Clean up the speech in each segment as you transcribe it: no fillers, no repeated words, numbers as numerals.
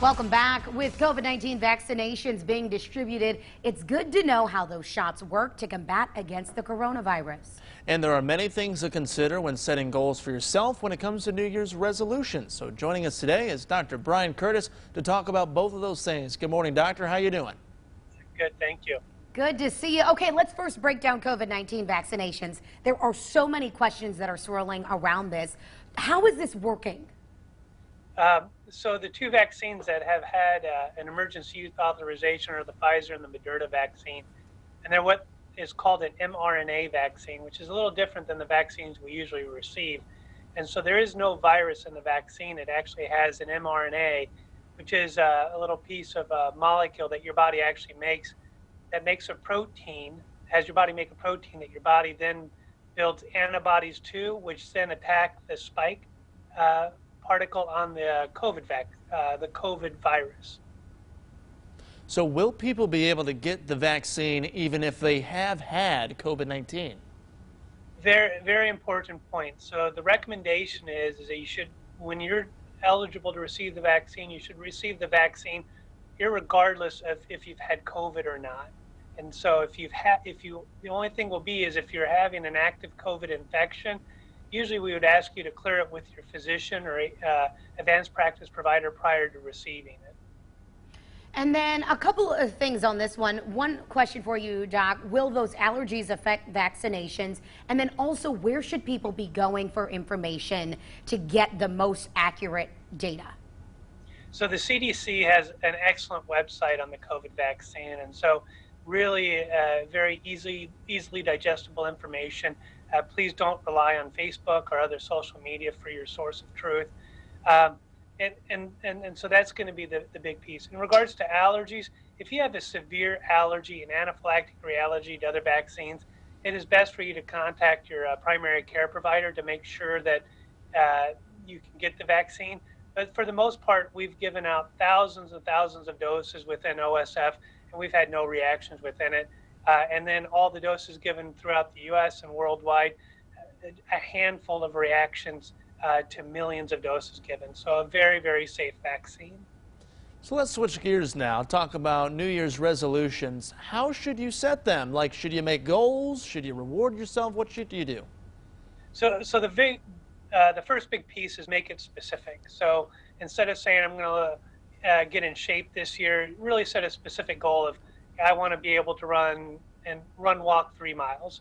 Welcome back. With COVID-19 vaccinations being distributed, it's good to know how those shots work to combat against the coronavirus. And there are many things to consider when setting goals for yourself when it comes to New Year's resolutions. So joining us today is Dr. Brian Curtis to talk about both of those things. Good morning, doctor. How you doing? Good, thank you. Good to see you. Okay, let's first break down COVID-19 vaccinations. There are so many questions that are swirling around this. How is this working? So the two vaccines that have had an emergency use authorization are the Pfizer and the Mrna Vaccine. And they're what is called an mRNA vaccine, which is a little different than the vaccines we usually receive. And so there is no virus in the vaccine. It actually has an mRNA, which is a little piece of a molecule that your body actually makes that makes a protein, has your body make a protein that your body then builds antibodies to, which then attack the spike particle on the COVID virus. So will people be able to get the vaccine even if they have had COVID-19? Very, very important point. So the recommendation is that you should, when you're eligible to receive the vaccine, you should receive the vaccine irregardless of if you've had COVID or not. And so the only thing will be is if you're having an active COVID infection, usually we would ask you to clear it with your physician or advanced practice provider prior to receiving it. And then a couple of things on this one. One question for you, Doc. Will those allergies affect vaccinations? And then also, where should people be going for information to get the most accurate data? So the CDC has an excellent website on the COVID vaccine. And so really very easily digestible information. Please don't rely on Facebook or other social media for your source of truth. And so that's going to be the big piece. In regards to allergies, if you have a severe allergy, an anaphylactic reaction to other vaccines, it is best for you to contact your primary care provider to make sure that you can get the vaccine. But for the most part, we've given out thousands and thousands of doses within OSF, and we've had no reactions within it. And then all the doses given throughout the U.S. and worldwide, a handful of reactions to millions of doses given. So a very, very safe vaccine. So let's switch gears now. Talk about New Year's resolutions. How should you set them? Like, should you make goals? Should you reward yourself? What should you do? So the first big piece is make it specific. So instead of saying I'm going to get in shape this year, really set a specific goal of I want to be able to walk 3 miles,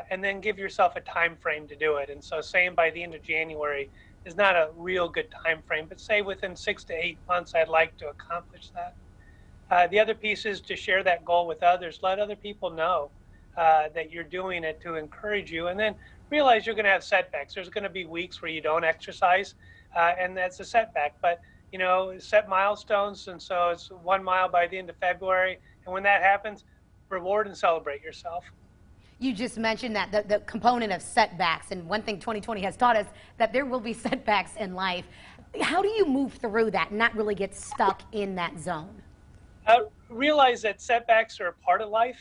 and then give yourself a time frame to do it. And so saying by the end of January is not a real good time frame, but say within 6 to 8 months I'd like to accomplish that. The other piece is to share that goal with others. Let other people know that you're doing it to encourage you, and then realize you're going to have setbacks. There's going to be weeks where you don't exercise, and that's a setback. But you know, set milestones, and so it's 1 mile by the end of February. And when that happens, reward and celebrate yourself. You just mentioned that the component of setbacks, and one thing 2020 has taught us that there will be setbacks in life. How do you move through that and not really get stuck in that zone? Realize that setbacks are a part of life.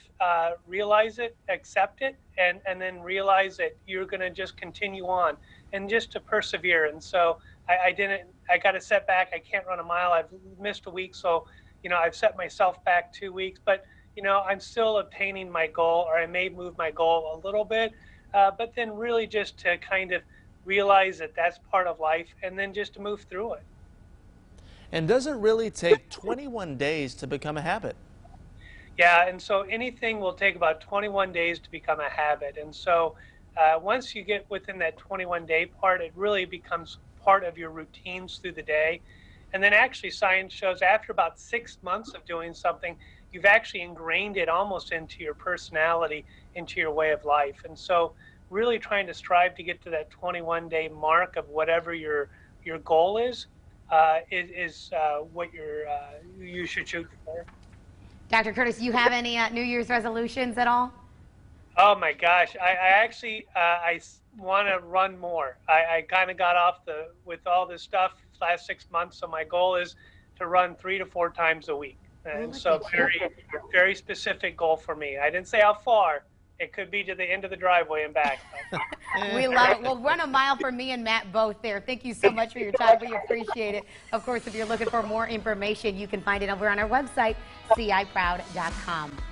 Realize it, accept it, and then realize that you're going to just continue on and just to persevere. And so I got a setback. I can't run a mile. I've missed a week, so you know I've set myself back 2 weeks. But you know I'm still obtaining my goal, or I may move my goal a little bit. But then really just to kind of realize that that's part of life, and then just to move through it. And does it really take 21 days to become a habit? Yeah, and so anything will take about 21 days to become a habit. And so once you get within that 21-day part, it really becomes part of your routines through the day. And then actually science shows after about 6 months of doing something, you've actually ingrained it almost into your personality, into your way of life. And so really trying to strive to get to that 21-day mark of whatever your goal is what you should shoot for. Dr. Curtis, you have any New Year's resolutions at all? Oh my gosh, I actually I want to run more. I kind of got off with all this stuff last 6 months, so my goal is to run 3 to 4 times a week. And so very, very specific goal for me. I didn't say how far, It could be to the end of the driveway and back. We love it. Well, run a mile for me and Matt both there. Thank you so much for your time. We appreciate it. Of course, if you're looking for more information, you can find it over on our website, ciproud.com.